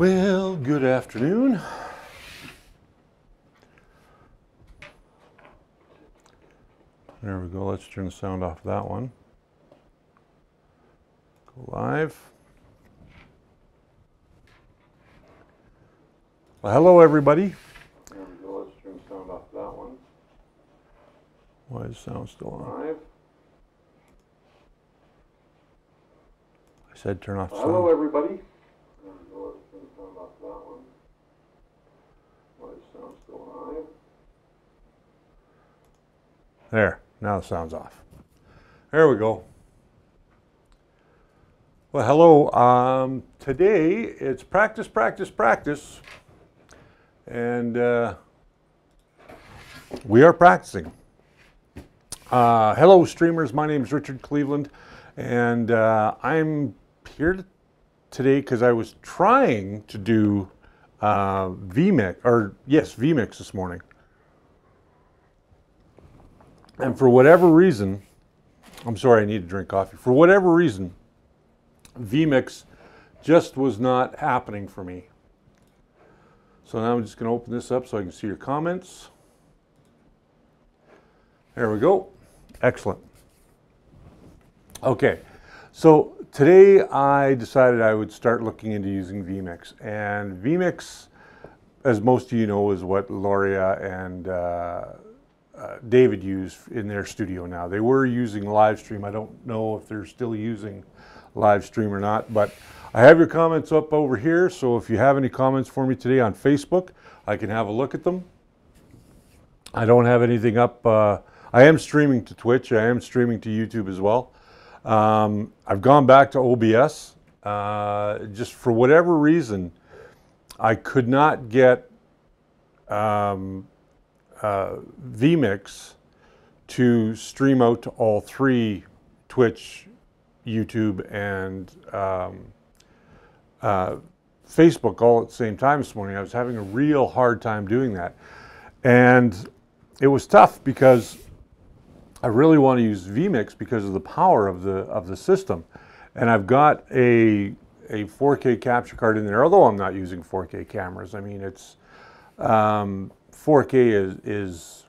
Well, good afternoon. There we go. Let's turn the sound off of that one. Go live. Well, hello, everybody. There we go. Let's turn the sound off of that one. Why is the sound still on? Live. I said turn off the sound. Hello, everybody. There we go. Let's turn the sound off of that one. Why is the sound still live? There. Now the sound's off. There we go. Well, hello. Today it's practice, and we are practicing. Hello, streamers. My name is Richard Cleveland, and I'm here today because I was trying to do vMix this morning. And for whatever reason, I'm sorry, I need to drink coffee. For whatever reason, vMix just was not happening for me. So now I'm just going to open this up so I can see your comments. There we go. Excellent. Okay, so today I decided I would start looking into using vMix. And vMix, as most of you know, is what Loria and David use in their studio now. They were using Livestream. I don't know if they're still using Livestream or not, but I have your comments up over here, so if you have any comments for me today on Facebook, I can have a look at them. I don't have anything up. I am streaming to Twitch. I am streaming to YouTube as well. I've gone back to OBS. Just for whatever reason, I could not get vMix to stream out to all three: Twitch, YouTube, and Facebook all at the same time this morning. I was having a real hard time doing that, and it was tough because I really want to use vMix because of the power of the system, and I've got a 4K capture card in there. Although I'm not using 4K cameras, I mean it's 4K is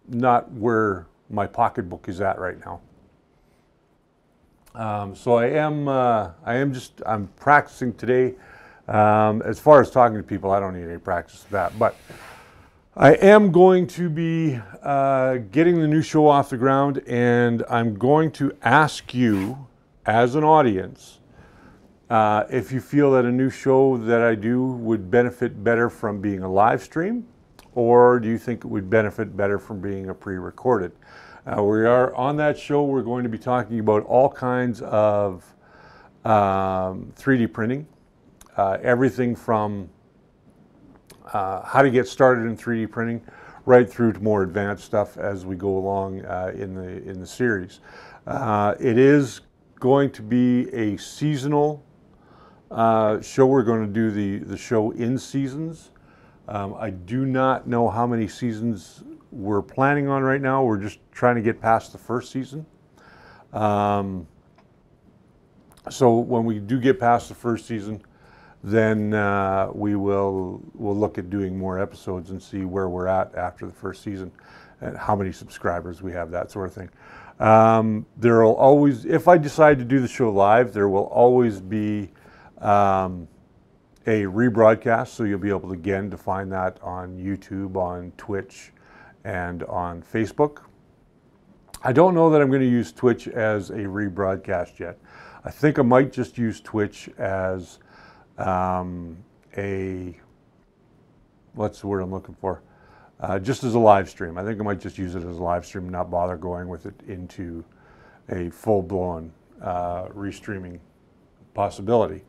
not where my pocketbook is at right now. So I'm practicing today. As far as talking to people, I don't need any practice of that, but I am going to be getting the new show off the ground, and I'm going to ask you as an audience if you feel that a new show that I do would benefit better from being a live stream, or do you think it would benefit better from being a pre-recorded? We are on that show. We're going to be talking about all kinds of 3D printing, everything from how to get started in 3D printing, right through to more advanced stuff as we go along in the series. It is going to be a seasonal show. We're going to do the show in seasons. I do not know how many seasons we're planning on right now. We're just trying to get past the first season. So when we do get past the first season, then we'll look at doing more episodes and see where we're at after the first season and how many subscribers we have, that sort of thing. There will always, if I decide to do the show live, there will always be a rebroadcast, so you'll be able to, again, to find that on YouTube, on Twitch, and on Facebook. I don't know that I'm going to use Twitch as a rebroadcast yet. I think I might just use Twitch as what's the word I'm looking for? Just as a live stream. I think I might just use it as a live stream and not bother going with it into a full-blown restreaming possibility.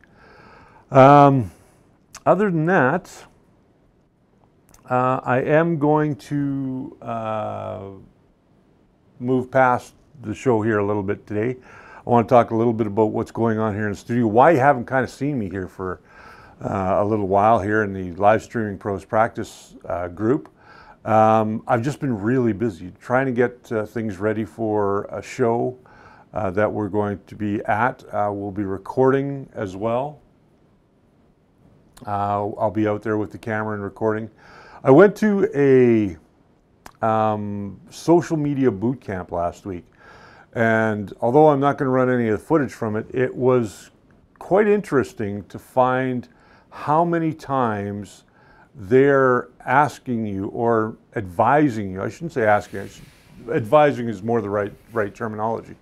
Other than that, I am going to move past the show here a little bit today. I want to talk a little bit about what's going on here in the studio, why you haven't kind of seen me here for a little while here in the Live Streaming Pros Practice group. I've just been really busy trying to get things ready for a show that we're going to be at. We'll be recording as well. I'll be out there with the camera and recording. I went to a social media boot camp last week, and although I'm not going to run any of the footage from it, it was quite interesting to find how many times they're asking you or advising you. I shouldn't say asking. Advising is more the right terminology.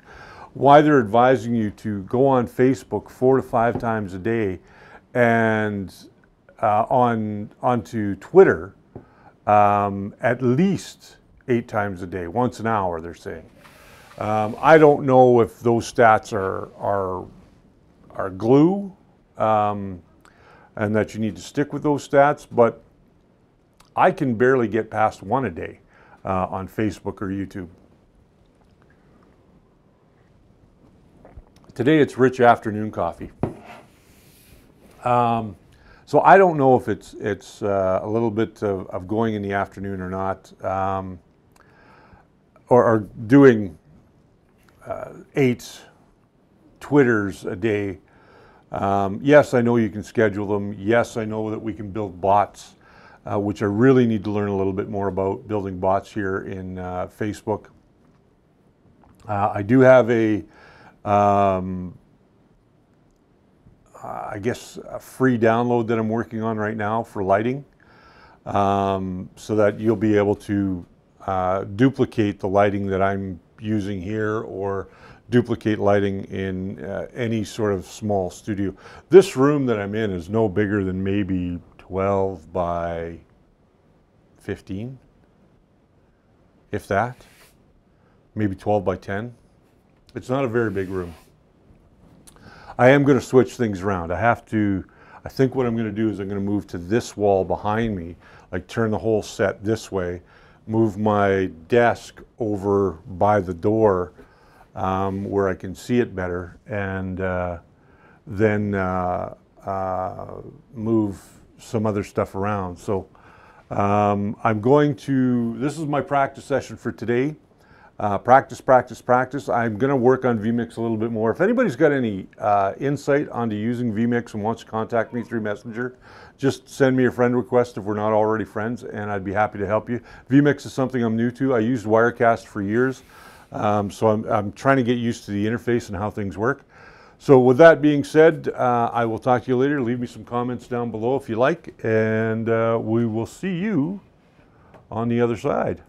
Why they're advising you to go on Facebook 4 to 5 times a day, and onto Twitter at least 8 times a day, once an hour, they're saying. I don't know if those stats are glue, and that you need to stick with those stats, but I can barely get past 1 a day on Facebook or YouTube. Today it's rich afternoon coffee. So I don't know if it's a little bit of going in the afternoon or not, or doing 8 Twitters a day. Yes, I know you can schedule them. Yes, I know that we can build bots, which I really need to learn a little bit more about building bots here in Facebook. I do have I guess a free download that I'm working on right now for lighting, so that you'll be able to duplicate the lighting that I'm using here, or duplicate lighting in any sort of small studio. This room that I'm in is no bigger than maybe 12 by 15, if that, maybe 12 by 10. It's not a very big room. I am going to switch things around. I think what I'm going to do is I'm going to move to this wall behind me, like turn the whole set this way, move my desk over by the door where I can see it better, and then move some other stuff around. So I'm going to, this is my practice session for today. Practice, practice, practice. I'm going to work on vMix a little bit more. If anybody's got any insight onto using vMix and wants to contact me through Messenger, just send me a friend request if we're not already friends, and I'd be happy to help you. vMix is something I'm new to. I used Wirecast for years, so I'm trying to get used to the interface and how things work. So with that being said, I will talk to you later. Leave me some comments down below if you like, and we will see you on the other side.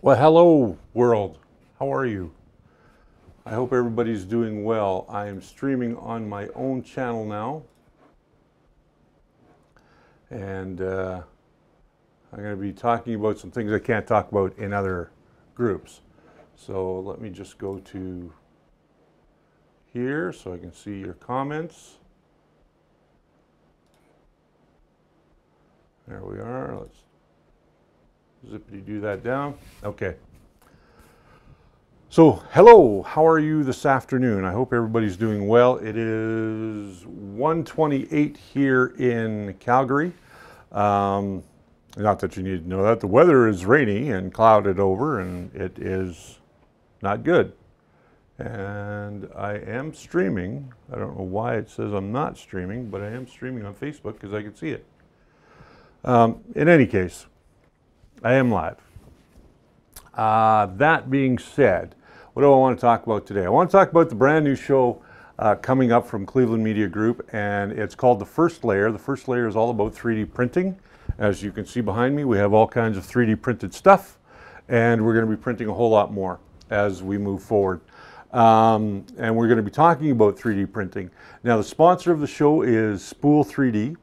Well, hello world. How are you? I hope everybody's doing well. I am streaming on my own channel now, and I'm going to be talking about some things I can't talk about in other groups. So let me just go to here so I can see your comments. There we are. Let's zippity do that down. Okay. So, hello, how are you this afternoon? I hope everybody's doing well. It is 1:28 here in Calgary. Not that you need to know that. The weather is rainy and clouded over, and it is not good. And I am streaming. I don't know why it says I'm not streaming, but I am streaming on Facebook because I can see it. In any case, I am live. That being said, what do I want to talk about today? I want to talk about the brand new show coming up from Cleveland Media Group, and it's called The First Layer. The First Layer is all about 3D printing. As you can see behind me, we have all kinds of 3D printed stuff, and we're going to be printing a whole lot more as we move forward. And we're going to be talking about 3D printing. Now, the sponsor of the show is Spool 3D.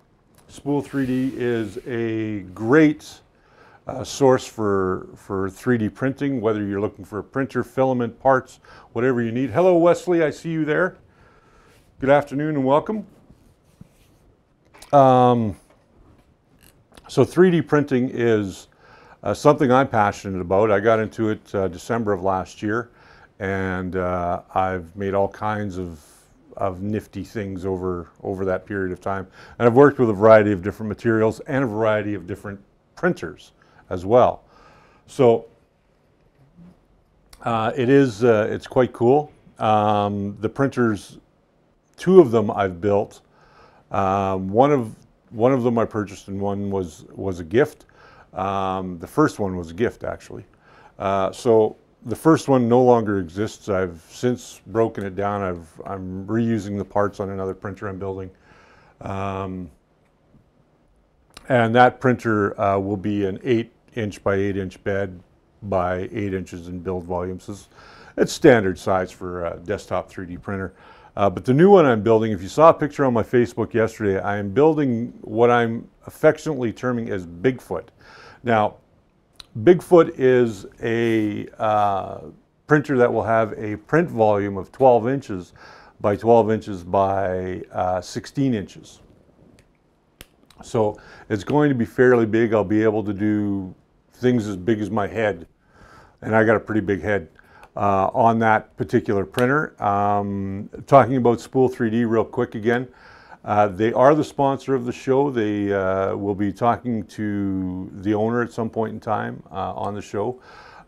Spool 3D is a great source for 3D printing, whether you're looking for a printer, filament, parts, whatever you need. Hello, Wesley, I see you there. Good afternoon and welcome. I So 3D printing is something I'm passionate about. I got into it December of last year, and I've made all kinds of nifty things over that period of time. And I've worked with a variety of different materials and a variety of different printers as well. So it's quite cool. The printers, two of them I've built. One of them I purchased, and one was a gift. The first one was a gift, actually. So the first one no longer exists. I've since broken it down. I'm reusing the parts on another printer I'm building. And that printer will be an 8-inch by 8-inch bed by 8 inches in build volume. So it's standard size for a desktop 3D printer. But the new one I'm building, if you saw a picture on my Facebook yesterday, I am building what I'm affectionately terming as Bigfoot. Now, Bigfoot is a printer that will have a print volume of 12 inches by 12 inches by 16 inches. So it's going to be fairly big. I'll be able to do things as big as my head, and I got a pretty big head on that particular printer. Talking about Spool 3D real quick again. They are the sponsor of the show. They will be talking to the owner at some point in time on the show.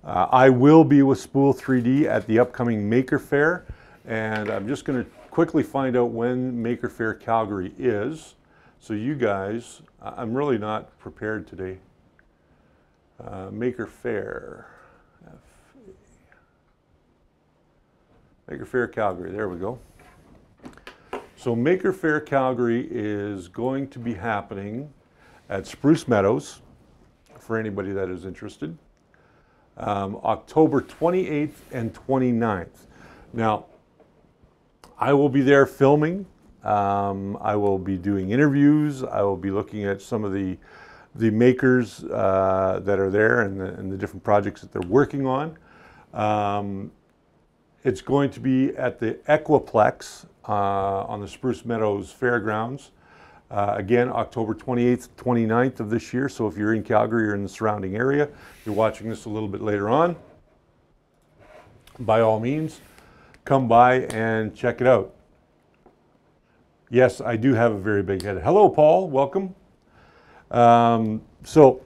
I will be with Spool 3D at the upcoming Maker Faire, and I'm just going to quickly find out when Maker Faire Calgary is. So you guys, I'm really not prepared today. Maker Faire. Maker Faire Calgary, there we go. So Maker Faire Calgary is going to be happening at Spruce Meadows, for anybody that is interested, October 28th and 29th. Now, I will be there filming. I will be doing interviews. I will be looking at some of the makers that are there and the different projects that they're working on. It's going to be at the Equiplex on the Spruce Meadows Fairgrounds. Again, October 28th, 29th of this year. So if you're in Calgary or in the surrounding area, you're watching this a little bit later on, by all means, come by and check it out. Yes, I do have a very big head. Hello, Paul. Welcome. So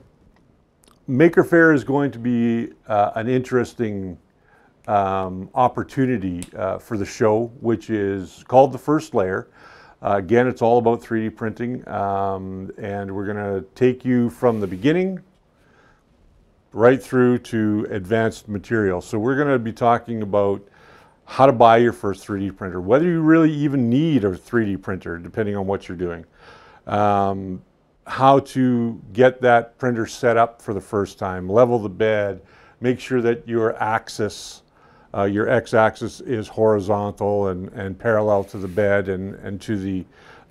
Maker Faire is going to be an interesting opportunity for the show, which is called The First Layer. Again, it's all about 3D printing, and we're going to take you from the beginning right through to advanced materials. So we're going to be talking about how to buy your first 3D printer, whether you really even need a 3D printer, depending on what you're doing, how to get that printer set up for the first time, level the bed, make sure that your axis, your x-axis is horizontal and parallel to the bed and to the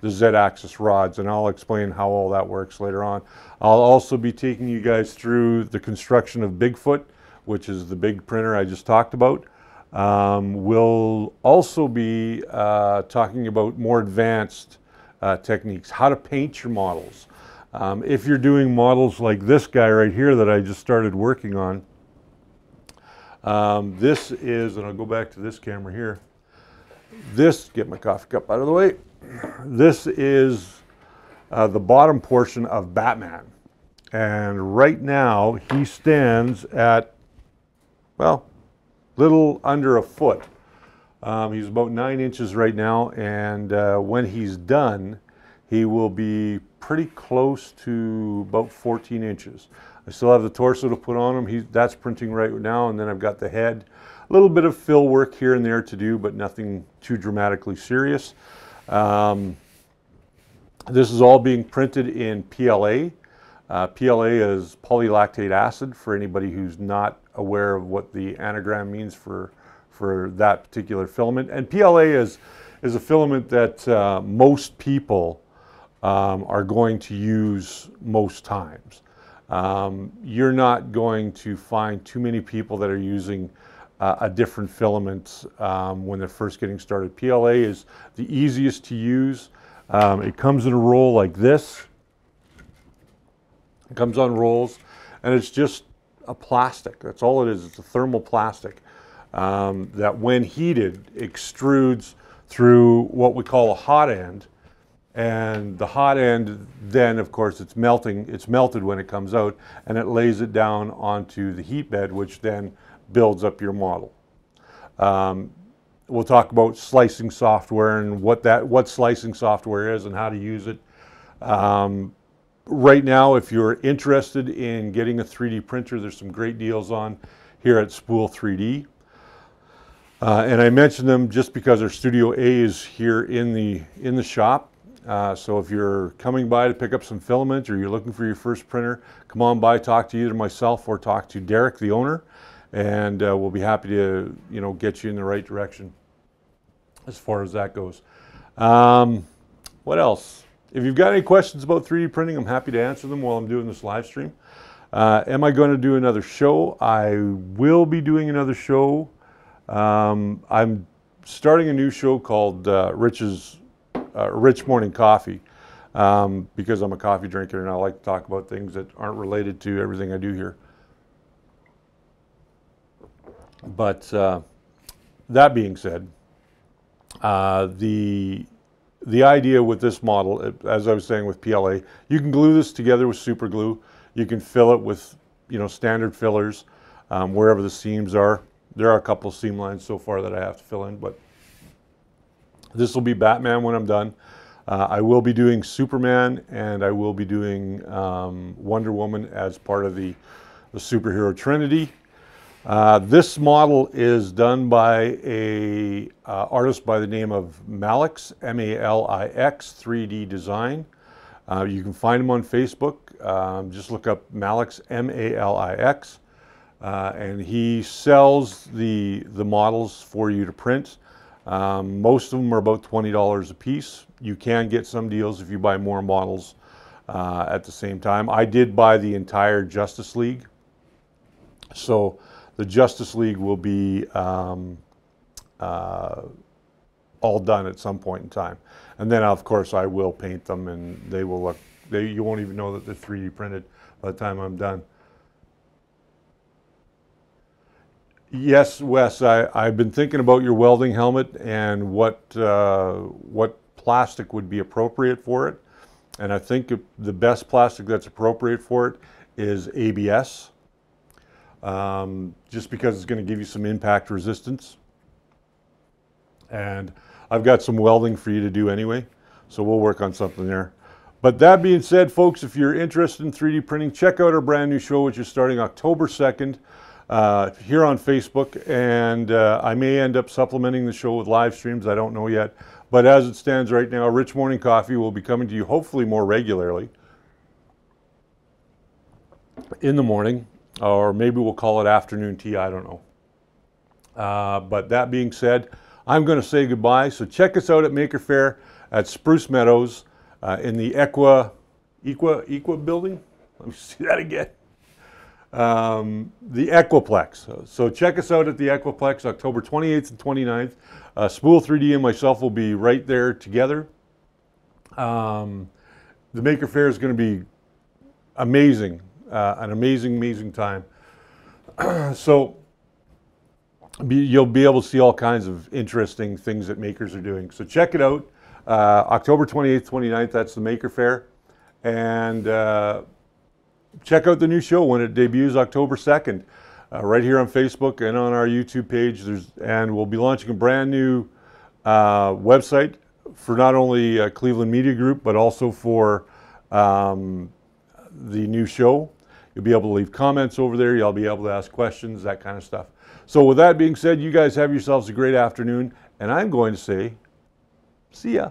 z-axis rods, and I'll explain how all that works later on. I'll also be taking you guys through the construction of Bigfoot, which is the big printer I just talked about. We'll also be talking about more advanced techniques, how to paint your models. If you're doing models like this guy right here that I just started working on, this is, and I'll go back to this camera here, this, get my coffee cup out of the way, this is the bottom portion of Batman. And right now he stands at, well, little under a foot. He's about 9 inches right now, and when he's done, he will be pretty close to about 14 inches. I still have the torso to put on him. That's printing right now, and then I've got the head. A little bit of fill work here and there to do, but nothing too dramatically serious. This is all being printed in PLA. PLA is polylactate acid, for anybody who's not aware of what the anagram means for that particular filament. And PLA is a filament that most people are going to use most times. You're not going to find too many people that are using a different filament when they're first getting started. PLA is the easiest to use. It comes in a roll like this. It comes on rolls, and it's just a plastic. That's all it is. It's a thermal plastic that, when heated, extrudes through what we call a hot end. And the hot end, then, of course, it's melted when it comes out, and it lays it down onto the heat bed, which then builds up your model. We'll talk about slicing software and what slicing software is and how to use it. Right now, if you're interested in getting a 3D printer, there's some great deals on here at Spool 3D. And I mention them just because our Studio A is here in the shop. So if you're coming by to pick up some filament, or you're looking for your first printer, come on by, talk to either myself or talk to Derek, the owner, and we'll be happy to, get you in the right direction as far as that goes. What else? If you've got any questions about 3D printing, I'm happy to answer them while I'm doing this live stream. Am I going to do another show? I will be doing another show. I'm starting a new show called Rich Morning Coffee, because I'm a coffee drinker and I like to talk about things that aren't related to everything I do here. But that being said, the idea with this model, as I was saying with PLA, you can glue this together with super glue. You can fill it with, standard fillers wherever the seams are. There are a couple of seam lines so far that I have to fill in, but this will be Batman when I'm done. I will be doing Superman, and I will be doing Wonder Woman as part of the superhero trinity. This model is done by a artist by the name of Malix, M-A-L-I-X 3D Design. You can find him on Facebook. Just look up Malix, M-A-L-I-X, and he sells the models for you to print. Most of them are about $20 a piece. You can get some deals if you buy more models at the same time. I did buy the entire Justice League, so the Justice League will be all done at some point in time. And then, of course, I will paint them, and they will look, you won't even know that they're 3D printed by the time I'm done. Yes, Wes, I've been thinking about your welding helmet and what plastic would be appropriate for it. And I think the best plastic that's appropriate for it is ABS. Just because it's going to give you some impact resistance. And I've got some welding for you to do anyway, so we'll work on something there. But that being said, folks, if you're interested in 3D printing, check out our brand new show, which is starting October 2nd here on Facebook. And I may end up supplementing the show with live streams. I don't know yet. But as it stands right now, Rich Morning Coffee will be coming to you hopefully more regularly in the morning. Or maybe we'll call it afternoon tea, I don't know. But that being said, I'm going to say goodbye. So check us out at Maker Faire at Spruce Meadows in the Equa building. Let me see that again. The Equiplex. So check us out at the Equiplex, October 28th and 29th. Spool 3D and myself will be right there together. The Maker Faire is going to be amazing. An amazing time. So you'll be able to see all kinds of interesting things that makers are doing. So check it out. October 28th, 29th, that's the Maker Faire. And check out the new show when it debuts October 2nd, right here on Facebook and on our YouTube page. And we'll be launching a brand new website for not only Cleveland Media Group, but also for the new show. You'll be able to leave comments over there. You'll be able to ask questions, that kind of stuff. So with that being said, you guys have yourselves a great afternoon. And I'm going to say, see ya.